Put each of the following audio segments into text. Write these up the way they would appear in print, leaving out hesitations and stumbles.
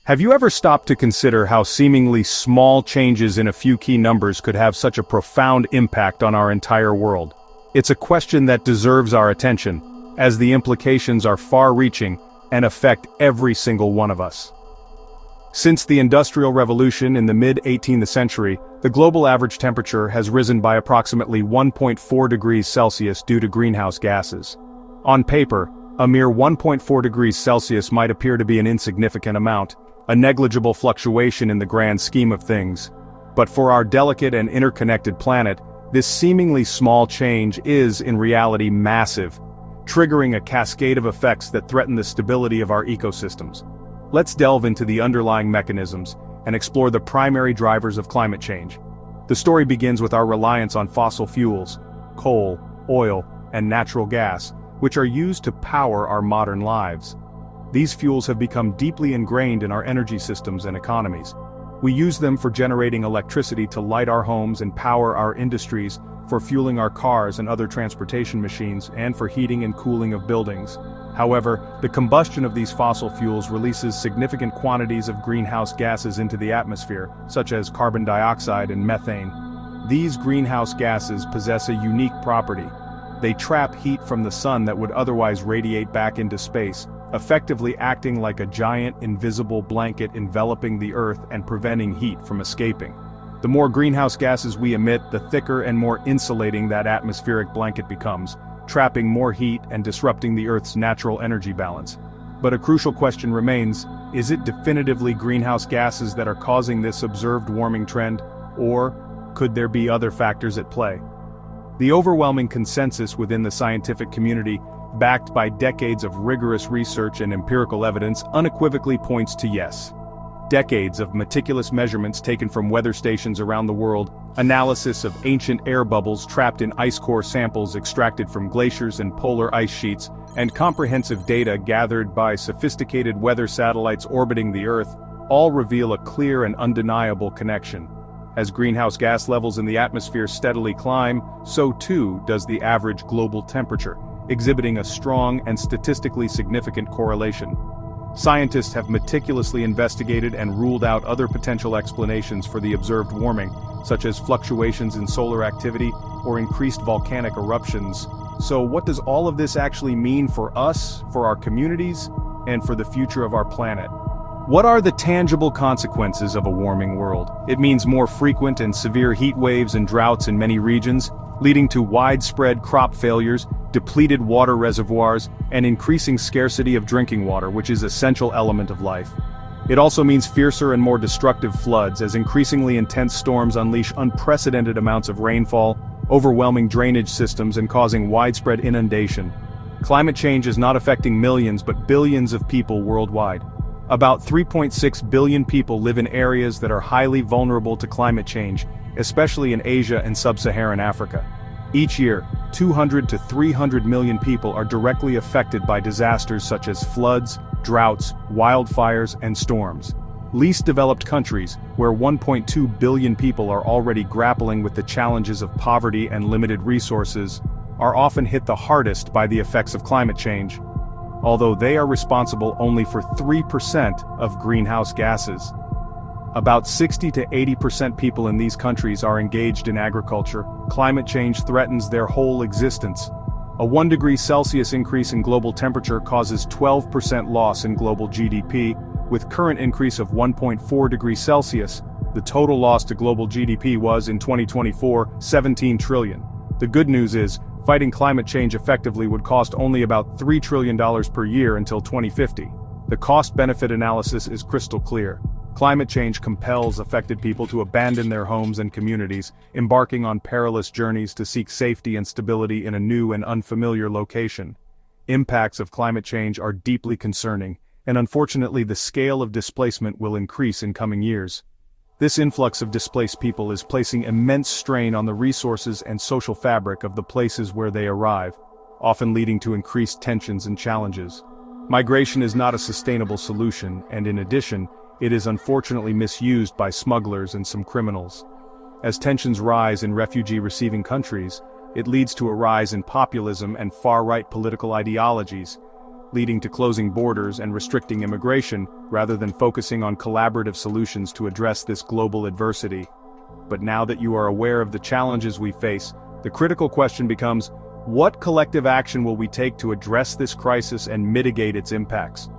Have you ever stopped to consider how seemingly small changes in a few key numbers could have such a profound impact on our entire world? It's a question that deserves our attention, as the implications are far-reaching and affect every single one of us. Since the Industrial Revolution in the mid-18th century, the global average temperature has risen by approximately 1.4 degrees Celsius due to greenhouse gases. On paper, a mere 1.4 degrees Celsius might appear to be an insignificant amount, a negligible fluctuation in the grand scheme of things. But for our delicate and interconnected planet, this seemingly small change is, in reality, massive, triggering a cascade of effects that threaten the stability of our ecosystems. Let's delve into the underlying mechanisms and explore the primary drivers of climate change. The story begins with our reliance on fossil fuels, coal, oil, and natural gas, which are used to power our modern lives. These fuels have become deeply ingrained in our energy systems and economies. We use them for generating electricity to light our homes and power our industries, for fueling our cars and other transportation machines, and for heating and cooling of buildings. However, the combustion of these fossil fuels releases significant quantities of greenhouse gases into the atmosphere, such as carbon dioxide and methane. These greenhouse gases possess a unique property. They trap heat from the sun that would otherwise radiate back into space, effectively acting like a giant invisible blanket enveloping the Earth and preventing heat from escaping. The more greenhouse gases we emit, the thicker and more insulating that atmospheric blanket becomes, trapping more heat and disrupting the Earth's natural energy balance. But a crucial question remains: is it definitively greenhouse gases that are causing this observed warming trend, or could there be other factors at play? The overwhelming consensus within the scientific community, backed by decades of rigorous research and empirical evidence, unequivocally points to yes. Decades of meticulous measurements taken from weather stations around the world, analysis of ancient air bubbles trapped in ice core samples extracted from glaciers and polar ice sheets, and comprehensive data gathered by sophisticated weather satellites orbiting the Earth, all reveal a clear and undeniable connection. As greenhouse gas levels in the atmosphere steadily climb, so too does the average global temperature, exhibiting a strong and statistically significant correlation. Scientists have meticulously investigated and ruled out other potential explanations for the observed warming, such as fluctuations in solar activity or increased volcanic eruptions. So what does all of this actually mean for us, for our communities, and for the future of our planet? What are the tangible consequences of a warming world? It means more frequent and severe heat waves and droughts in many regions, leading to widespread crop failures, depleted water reservoirs, and increasing scarcity of drinking water, which is an essential element of life. It also means fiercer and more destructive floods, as increasingly intense storms unleash unprecedented amounts of rainfall, overwhelming drainage systems and causing widespread inundation. Climate change is not affecting millions but billions of people worldwide. About 3.6 billion people live in areas that are highly vulnerable to climate change, especially in Asia and sub-Saharan Africa. Each year, 200 to 300 million people are directly affected by disasters such as floods, droughts, wildfires, and storms. Least developed countries, where 1.2 billion people are already grappling with the challenges of poverty and limited resources, are often hit the hardest by the effects of climate change, although they are responsible only for 3% of greenhouse gases. About 60 to 80% people in these countries are engaged in agriculture. Climate change threatens their whole existence. A 1 degree Celsius increase in global temperature causes 12% loss in global GDP, with current increase of 1.4 degrees Celsius. The total loss to global GDP was, in 2024, $17 trillion. The good news is, fighting climate change effectively would cost only about $3 trillion per year until 2050. The cost-benefit analysis is crystal clear. Climate change compels affected people to abandon their homes and communities, embarking on perilous journeys to seek safety and stability in a new and unfamiliar location. Impacts of climate change are deeply concerning, and unfortunately the scale of displacement will increase in coming years. This influx of displaced people is placing immense strain on the resources and social fabric of the places where they arrive, often leading to increased tensions and challenges. Migration is not a sustainable solution, and in addition, it is unfortunately misused by smugglers and some criminals. As tensions rise in refugee-receiving countries, it leads to a rise in populism and far-right political ideologies. leading to closing borders and restricting immigration, rather than focusing on collaborative solutions to address this global adversity. But now that you are aware of the challenges we face, the critical question becomes, what collective action will we take to address this crisis and mitigate its impacts?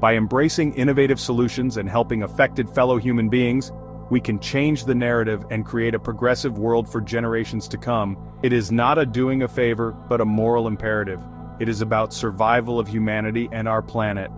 By embracing innovative solutions and helping affected fellow human beings, we can change the narrative and create a progressive world for generations to come. It is not a doing a favor, but a moral imperative. It is about survival of humanity and our planet.